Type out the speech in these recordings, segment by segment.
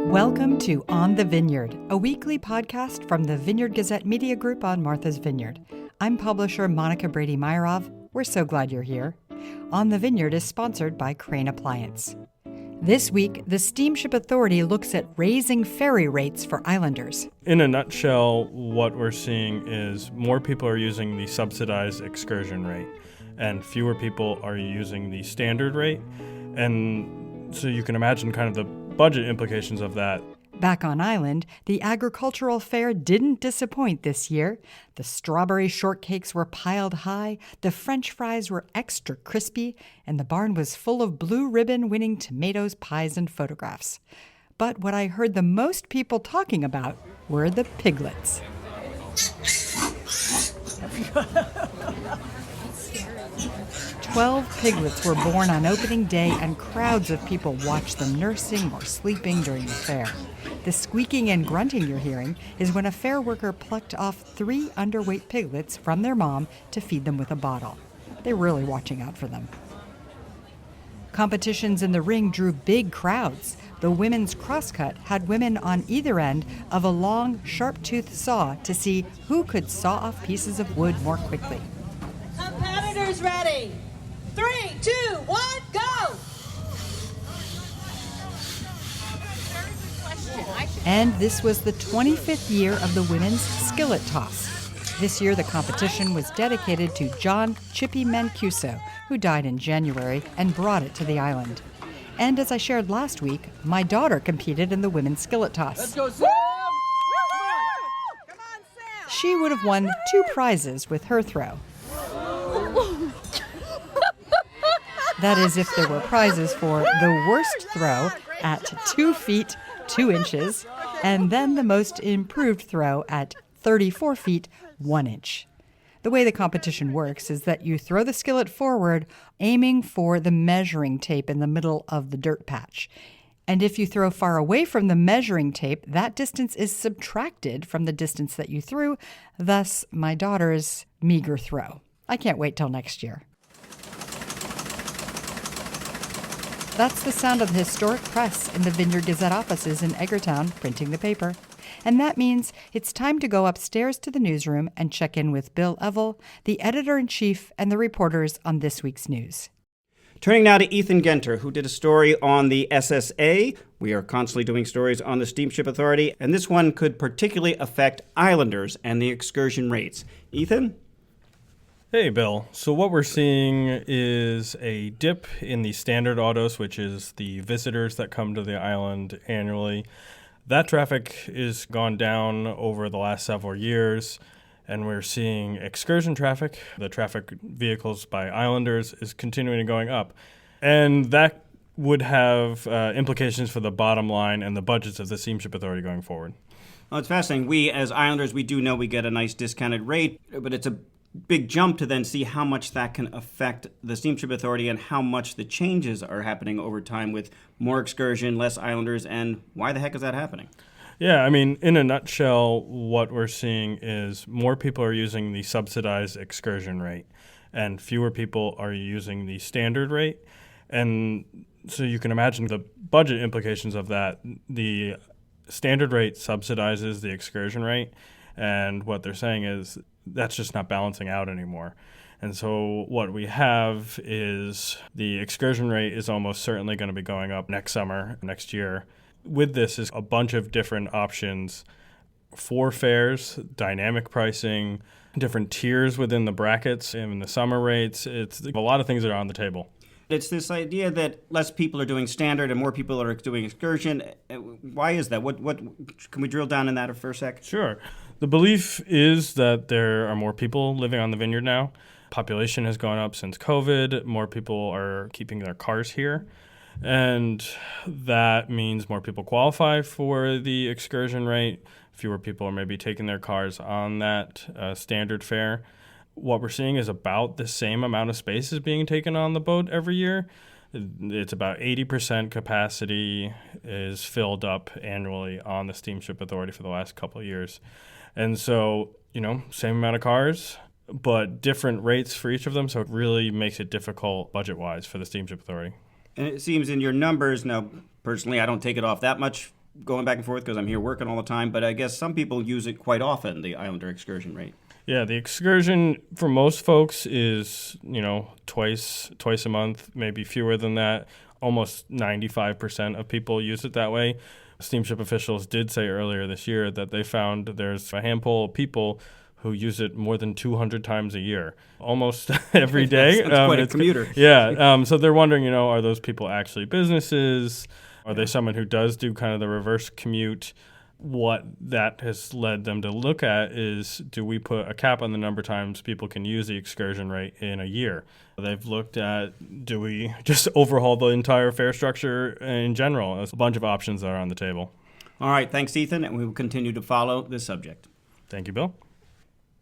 Welcome to On the Vineyard, a weekly podcast from the Vineyard Gazette Media Group on Martha's Vineyard. I'm publisher Monica Brady-Meyerov. We're so glad you're here. On the Vineyard is sponsored by Crane Appliance. This week, the Steamship Authority looks at raising ferry rates for islanders. In a nutshell, what we're seeing is more people are using the subsidized excursion rate, and fewer people are using the standard rate. And so you can imagine kind of the budget implications of that. Back on island, the agricultural fair didn't disappoint this year. The strawberry shortcakes were piled high, the French fries were extra crispy, and the barn was full of blue ribbon-winning tomatoes, pies, and photographs. But what I heard the most people talking about were the piglets. 12 piglets were born on opening day, and crowds of people watched them nursing or sleeping during the fair. The squeaking and grunting you're hearing is when a fair worker plucked off 3 underweight piglets from their mom to feed them with a bottle. They're really watching out for them. Competitions in the ring drew big crowds. The women's crosscut had women on either end of a long, sharp-toothed saw to see who could saw off pieces of wood more quickly. Competitors ready. 3, 2, 1, go! And this was the 25th year of the women's skillet toss. This year, the competition was dedicated to John Chippy Mancuso, who died in January and brought it to the island. And as I shared last week, my daughter competed in the women's skillet toss. Let's go, Sam! Come on, Sam! She would have won 2 prizes with her throw. That is, if there were prizes for the worst throw at 2 feet, 2 inches, and then the most improved throw at 34 feet, 1 inch. The way the competition works is that you throw the skillet forward, aiming for the measuring tape in the middle of the dirt patch. And if you throw far away from the measuring tape, that distance is subtracted from the distance that you threw, thus my daughter's meager throw. I can't wait till next year. That's the sound of the historic press in the Vineyard Gazette offices in Eggertown printing the paper. And that means it's time to go upstairs to the newsroom and check in with Bill Evell, the editor-in-chief, and the reporters on this week's news. Turning now to Ethan Genter, who did a story on the SSA. We are constantly doing stories on the Steamship Authority, and this one could particularly affect islanders and the excursion rates. Ethan? Hey, Bill. So what we're seeing is a dip in the standard autos, which is the visitors that come to the island annually. That traffic is gone down over the last several years, and we're seeing excursion traffic. The traffic vehicles by islanders is continuing going up. And that would have implications for the bottom line and the budgets of the Steamship Authority going forward. Well, it's fascinating. We, as islanders, we do know we get a nice discounted rate, but it's a big jump to then see how much that can affect the Steamship Authority and how much the changes are happening over time with more excursion, less islanders, and why the heck is that happening? Yeah, I mean, in a nutshell, what we're seeing is more people are using the subsidized excursion rate, and fewer people are using the standard rate. And so you can imagine the budget implications of that. The standard rate subsidizes the excursion rate, and what they're saying is that's just not balancing out anymore. And so what we have is the excursion rate is almost certainly going to be going up next summer, next year. With this is a bunch of different options for fares, dynamic pricing, different tiers within the brackets and the summer rates. It's a lot of things that are on the table. It's this idea that less people are doing standard and more people are doing excursion. Why is that? What can we drill down in that for a sec? Sure. The belief is that there are more people living on the vineyard now. Population has gone up since COVID. More people are keeping their cars here. And that means more people qualify for the excursion rate. Fewer people are maybe taking their cars on that standard fare. What we're seeing is about the same amount of space is being taken on the boat every year. It's about 80% capacity is filled up annually on the Steamship Authority for the last couple of years. And so, same amount of cars, but different rates for each of them. So it really makes it difficult budget-wise for the Steamship Authority. And it seems in your numbers, now, personally, I don't take it off that much going back and forth because I'm here working all the time, but I guess some people use it quite often, the Islander excursion rate. Yeah, the excursion for most folks is, twice a month, maybe fewer than that. Almost 95% of people use it that way. Steamship officials did say earlier this year that they found there's a handful of people who use it more than 200 times a year, almost every day. That's quite a commuter. Yeah, so they're wondering, are those people actually businesses? Are they someone who does do kind of the reverse commute? What that has led them to look at is, do we put a cap on the number of times people can use the excursion rate in a year? They've looked at, do we just overhaul the entire fare structure in general? There's a bunch of options that are on the table. All right, thanks, Ethan, and we will continue to follow this subject. Thank you, Bill.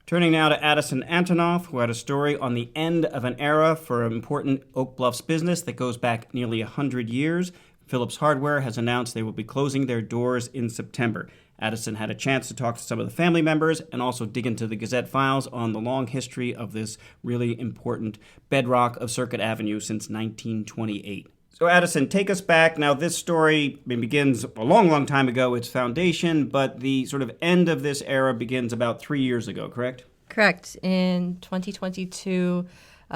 Turning now to Addison Antonoff, who had a story on the end of an era for an important Oak Bluffs business that goes back nearly 100 years. Phillips Hardware has announced they will be closing their doors in September. Addison had a chance to talk to some of the family members and also dig into the Gazette files on the long history of this really important bedrock of Circuit Avenue since 1928. So Addison, take us back. Now this story begins a long, long time ago, its foundation, but the sort of end of this era begins about 3 years ago, correct? Correct. In 2022,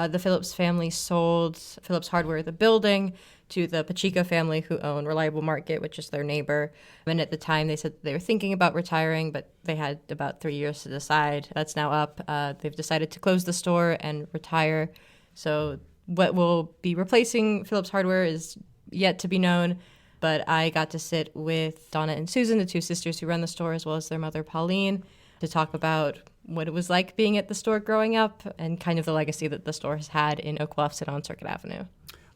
the Phillips family sold Phillips Hardware, the building, to the Pacheco family, who own Reliable Market, which is their neighbor. And at the time, they said they were thinking about retiring, but they had about 3 years to decide. That's now up. They've decided to close the store and retire. So what will be replacing Phillips Hardware is yet to be known. But I got to sit with Donna and Susan, the two sisters who run the store, as well as their mother, Pauline, to talk about what it was like being at the store growing up and kind of the legacy that the store has had in Oak Bluffs and on Circuit Avenue.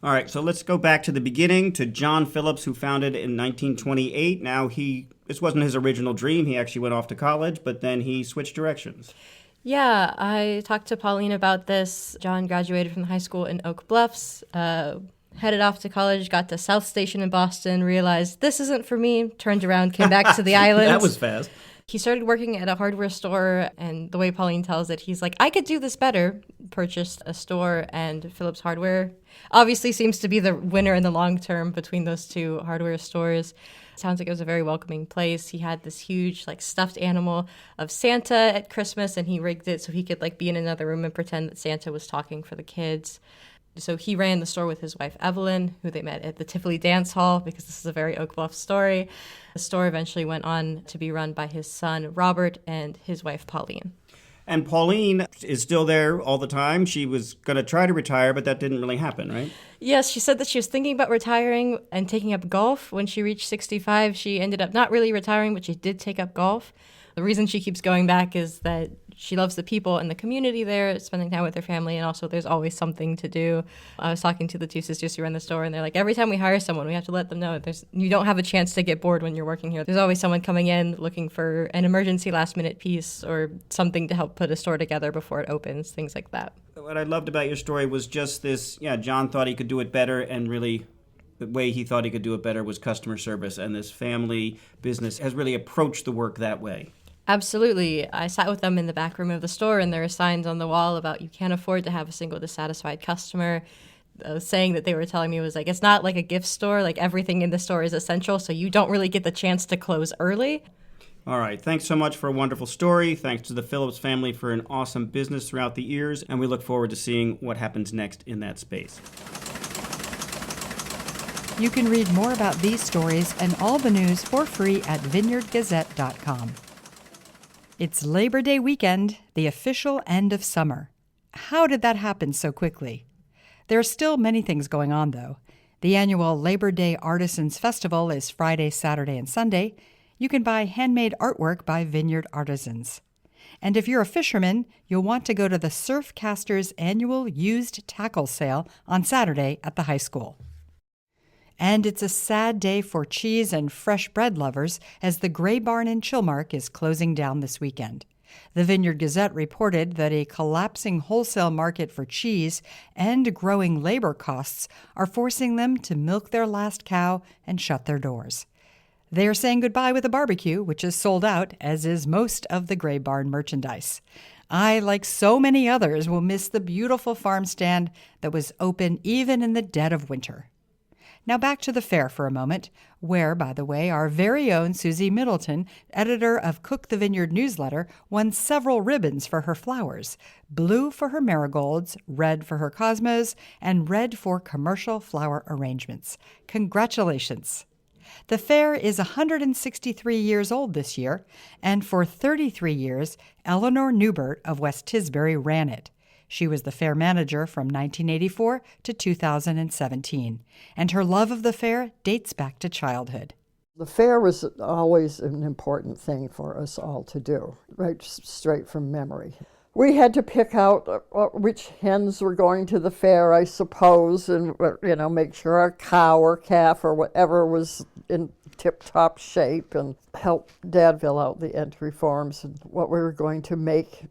All right, so let's go back to the beginning, to John Phillips, who founded in 1928. Now, this wasn't his original dream. He actually went off to college, but then he switched directions. Yeah, I talked to Pauline about this. John graduated from high school in Oak Bluffs, headed off to college, got to South Station in Boston, realized this isn't for me, turned around, came back to the islands. That was fast. He started working at a hardware store, and the way Pauline tells it, he's like, I could do this better. Purchased a store, and Phillips Hardware obviously seems to be the winner in the long term between those two hardware stores. Sounds like it was a very welcoming place. He had this huge stuffed animal of Santa at Christmas, and he rigged it so he could be in another room and pretend that Santa was talking for the kids. So he ran the store with his wife, Evelyn, who they met at the Tivoli Dance Hall, because this is a very Oak Bluff story. The store eventually went on to be run by his son, Robert, and his wife, Pauline. And Pauline is still there all the time. She was going to try to retire, but that didn't really happen, right? Yes, she said that she was thinking about retiring and taking up golf. When she reached 65, she ended up not really retiring, but she did take up golf. The reason she keeps going back is that she loves the people and the community there, spending time with her family, and also there's always something to do. I was talking to the two sisters who run the store, and they're like, every time we hire someone, we have to let them know you don't have a chance to get bored when you're working here. There's always someone coming in looking for an emergency last-minute piece or something to help put a store together before it opens, things like that. What I loved about your story was just this, John thought he could do it better, and really the way he thought he could do it better was customer service, and this family business has really approached the work that way. Absolutely. I sat with them in the back room of the store, and there were signs on the wall about you can't afford to have a single dissatisfied customer. The saying that they were telling me was it's not like a gift store. Everything in the store is essential, so you don't really get the chance to close early. All right. Thanks so much for a wonderful story. Thanks to the Phillips family for an awesome business throughout the years, and we look forward to seeing what happens next in that space. You can read more about these stories and all the news for free at vineyardgazette.com. It's Labor Day weekend, the official end of summer. How did that happen so quickly? There are still many things going on, though. The annual Labor Day Artisans Festival is Friday, Saturday, and Sunday. You can buy handmade artwork by Vineyard artisans. And if you're a fisherman, you'll want to go to the Surfcasters' annual used tackle sale on Saturday at the high school. And it's a sad day for cheese and fresh bread lovers as the Gray Barn in Chilmark is closing down this weekend. The Vineyard Gazette reported that a collapsing wholesale market for cheese and growing labor costs are forcing them to milk their last cow and shut their doors. They are saying goodbye with a barbecue, which is sold out, as is most of the Gray Barn merchandise. I, like so many others, will miss the beautiful farm stand that was open even in the dead of winter. Now back to the fair for a moment, where, by the way, our very own Susie Middleton, editor of Cook the Vineyard newsletter, won several ribbons for her flowers: blue for her marigolds, red for her cosmos, and red for commercial flower arrangements. Congratulations! The fair is 163 years old this year, and for 33 years, Eleanor Newbert of West Tisbury ran it. She was the fair manager from 1984 to 2017, and her love of the fair dates back to childhood. The fair was always an important thing for us all to do, right straight from memory. We had to pick out which hens were going to the fair, I suppose, and make sure our cow or calf or whatever was in tip-top shape, and help Dad fill out the entry forms and what we were going to make,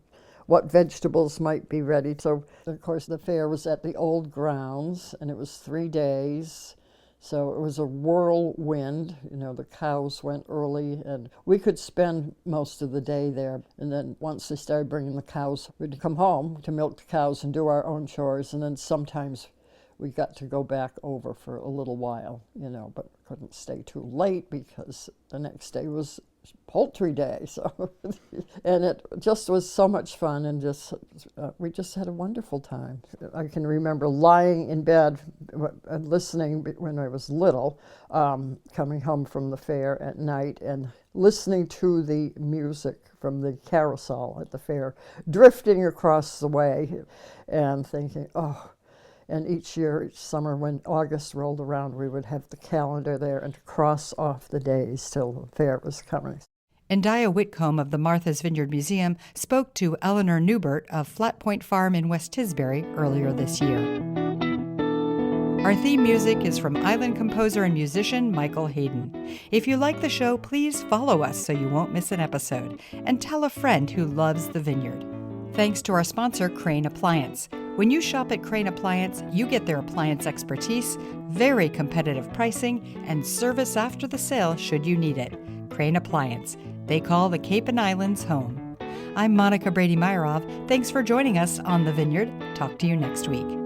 what vegetables might be ready. So, of course, the fair was at the old grounds, and it was 3 days. So it was a whirlwind. The cows went early, and we could spend most of the day there. And then once they started bringing the cows, we'd come home to milk the cows and do our own chores. And then sometimes we got to go back over for a little while, but couldn't stay too late because the next day was poultry day. So, and it just was so much fun, and we just had a wonderful time. I can remember lying in bed and listening when I was little, coming home from the fair at night and listening to the music from the carousel at the fair, drifting across the way, and thinking, oh. And each summer, when August rolled around, we would have the calendar there and cross off the days till the fair was coming. And Dia Whitcomb of the Martha's Vineyard Museum spoke to Eleanor Newbert of Flat Point Farm in West Tisbury earlier this year. Our theme music is from island composer and musician Michael Hayden. If you like the show, please follow us so you won't miss an episode, and tell a friend who loves the vineyard. Thanks to our sponsor, Crane Appliance. When you shop at Crane Appliance, you get their appliance expertise, very competitive pricing, and service after the sale should you need it. Crane Appliance. They call the Cape and Islands home. I'm Monica Brady-Meyerov. Thanks for joining us on The Vineyard. Talk to you next week.